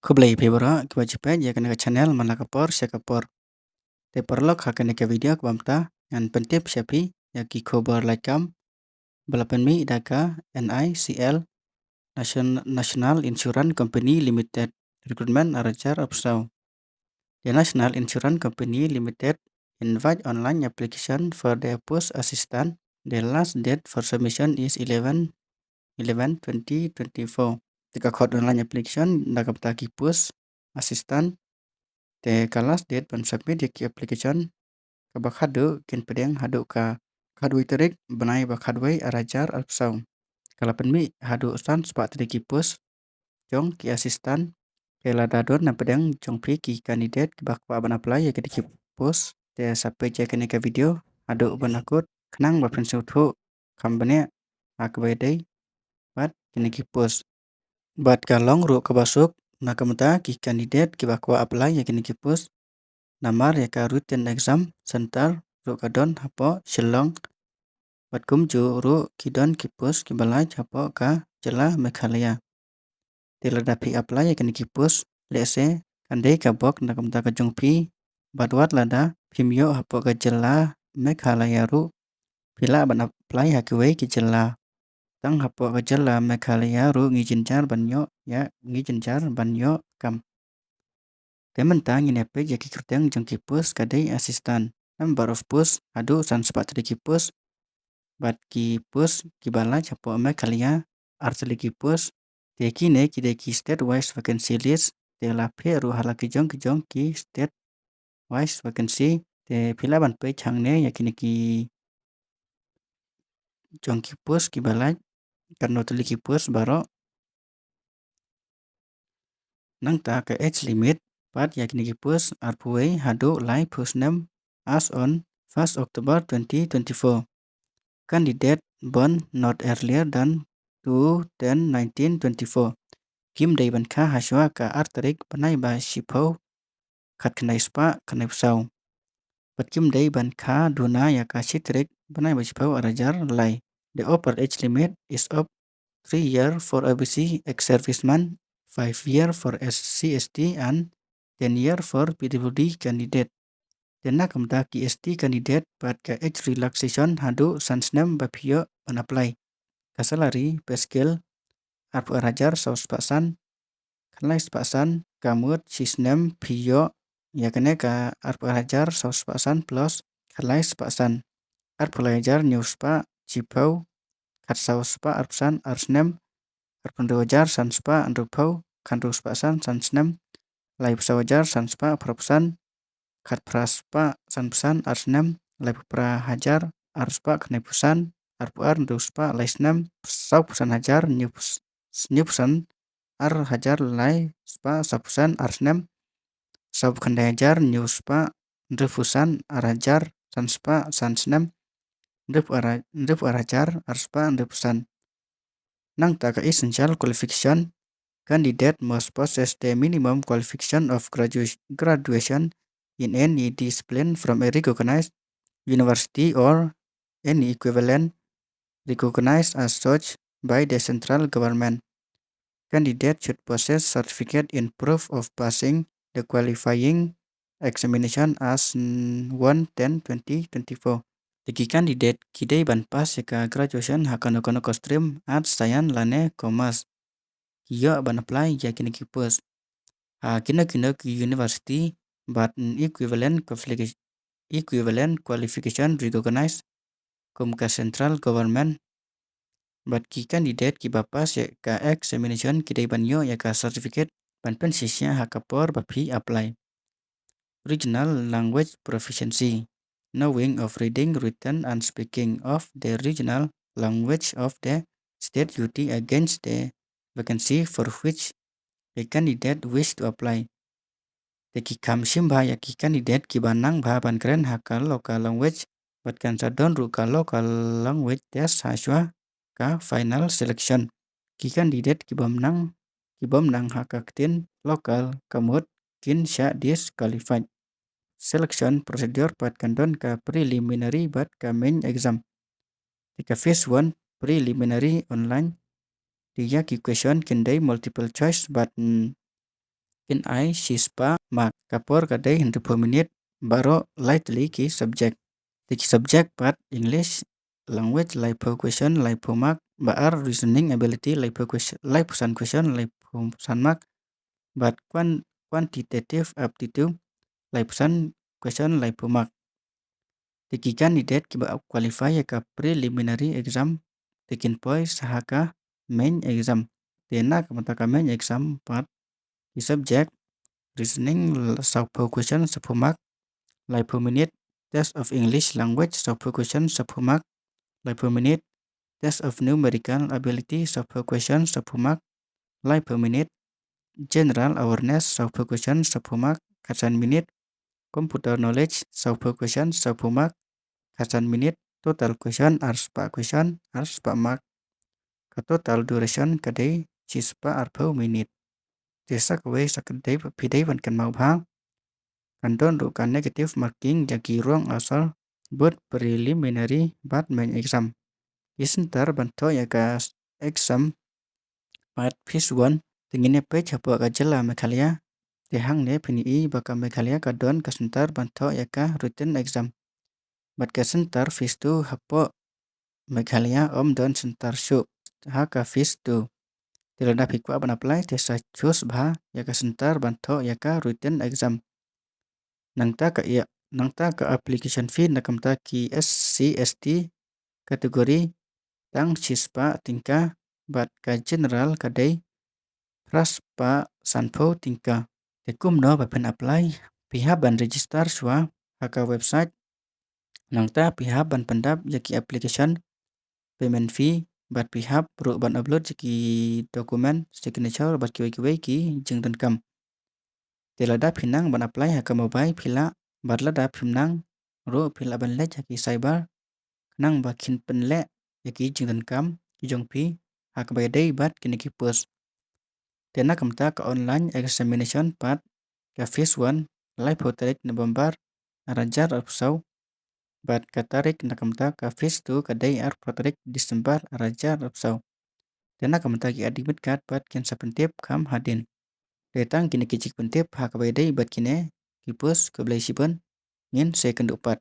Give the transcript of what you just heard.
Kublai pebora kiba jipet ya kena channel mana kapor sya kapor. Te perlok hakane ke video kwamta yan pentip syapi ya ki khobar laikam balapan mi daka NICL National Insurance Company Limited recruitment arajar absau. The National Insurance Company Limited invite online application for the post assistant. The last date for submission is 11/11/2024. Tika khot online application nakapta ki post assistant te kalas date pan submit ki application ka bakhadu kin pedeng hadu ka khadui terik banai bakhadwai arajar alpsau kalapan mi hadu stan spa ki post jong ki assistant ke ladadon na pedeng jong pi ki candidate ki bakwa ban apply ya ki post te sape je kene ka video hadu banakut kenang ba prinsu thu kambane akbai dai bat kene ki post bat kalong ru ka basuk nakamta ki candidate ki bakwa apply ya kene ki post namar ya ka written exam center ru kadon hapo Shillong bat kumju ru kidon ki post ki balai hapo ka jela Meghalaya tiladapi apply ya kene ki post lese kandai ka bok nakamta ka jongpi batwat lada phimyo hapo ka jela Meghalaya ru pila ban apply hakiwe ki jela tang hapo ka jela Meghalaya ru ngijinjar banyo ya ngijinjar banyo kam Tementa ngine pe jaki kerteng jongki post kadai assistant number of post adu san sepat ki post bat ki post ki bala chapo Meghalaya arsali ki post te kine ki de ki state wise vacancy list te la phe ru hala ki jong ki state wise vacancy te phila ban pe changne yakini ki jongki post ki bala karno tali ki post baro nang ta ka age limit pat yakini ki post arpuei hadu lai post name as on 1st October 2024 candidate born not earlier than 2/10/1924 kim dei ban kha haswa ka artarik panai ba shipau khat khnai spa khnai psau pat kim dei ban kha duna ya ka sitrik panai ba shipau arajar lai the upper age limit is up 3 year for OBC ex serviceman 5 year for SC/ST and 10 year for PWD candidate Tena kamta ki ST candidate pat ka age relaxation hadu sansnem bapio on apply. Kasalari peskel arpu arajar saus pasan kanlais pasan kamut sisnem pio yakane ka arpu arajar saus pasan plus kanlais pasan arpu lajar news pa cipau kat saus pa arpsan arsnem arpundu wajar sanspa andupau kandus pasan sansnem lai sawajar sanspa propsan kat praspa sanpsan arsnem lai pra hajar arspa knepusan arpuar nduspa laisnem sau pusan hajar nyupsan ar hajar lai spa sapusan arsnem sau khandai hajar nyuspa ndrefusan arajar sanspa sansnem ndrep arajar arspa ndrepusan nang ta ka essential qualification candidate must possess the minimum qualification of graduation in any discipline from a recognized university or any equivalent recognized as such by the central government. Candidate should possess certificate in proof of passing the qualifying examination as 1/10/2024. Tiki candidate kidei ban pas ka graduation hakano kono stream arts science lane commerce. Kiyo ban apply yakini ki post. Kina ki university but equivalent qualification recognized ka central government but ki candidate ki bapas ya ka examination kidai banyo ya ka certificate ban pensisya hakapor bapi apply regional language proficiency knowing of reading written and speaking of the regional language of the state duty against the vacancy for which the candidate wish to apply Teki kam simba ya ki candidate ki banang ba ban keren hakal local language bat kan sadon ru ka local language test haswa ka final selection ki candidate ki bomnang hakaktin local kamut kin sya disqualified selection procedure pat kandon ka preliminary bat ka main exam tika phase 1 preliminary online tiya ki question kindai multiple choice but kin ai sispa mak kapor kadai hindu minute baro lightly ki subject. The subject part English language like per question like per mark baar reasoning ability like per question like pesan question like pesan mark but quantitative aptitude like pesan question like per mark. The candidate ki ba qualify ka preliminary exam taking points sahaka main exam. Tena ka main exam part the subject reasoning sau per question 10 mark like per minute test of English language sau per question 10 mark like per minute test of numerical ability sau per question 10 mark like per minute general awareness sau per question 10 mark kasan minute computer knowledge sau per question 10 mark kasan minute total question ars pa question ars pa mark ka total duration kadai cispa arpau minute tesak we sakadai pidai ban kan mau bha kanton rukan negative marking jaki ruang asal buat preliminary bat main exam isentar banto ya ka exam part phase 1 tingine page hapo ka jela mekhalia tehang ne pini I baka mekhalia ka don kasentar banto ya ka written exam bat ka sentar phase 2 hapo mekhalia om don sentar su ha ka phase 2 tilada phikwa ban apply tesa chus bha ya ka sentar banto ya ka written exam nangta ka application fee nakamta ki SC/ST kategori tang sispa tingka bat ka general kadai praspa sanpho tingka tekum no bapen apply pihak ban register swa haka website nangta pihak ban pendap jaki application payment fee bat pihak pro ban upload jaki dokumen signature bat kiwai ki jengdan kam telada pinang ban apply haka mobile pila batlada pinang ro pila ban le jaki cyber nang bakin penle yaki jingdan kam kijong pi hak bay day bat kini ki post tena kamta ka online examination part ka phase 1 live tarik November arajar apsau bat katarik nakamta ka phase 2 kadai ar tarik Desember arajar apsau tena kamta ki admit card bat ken sapentip kam hadin detang kini kicik pentip hak bay day bat kine ki post ke belai sipan ngin second upat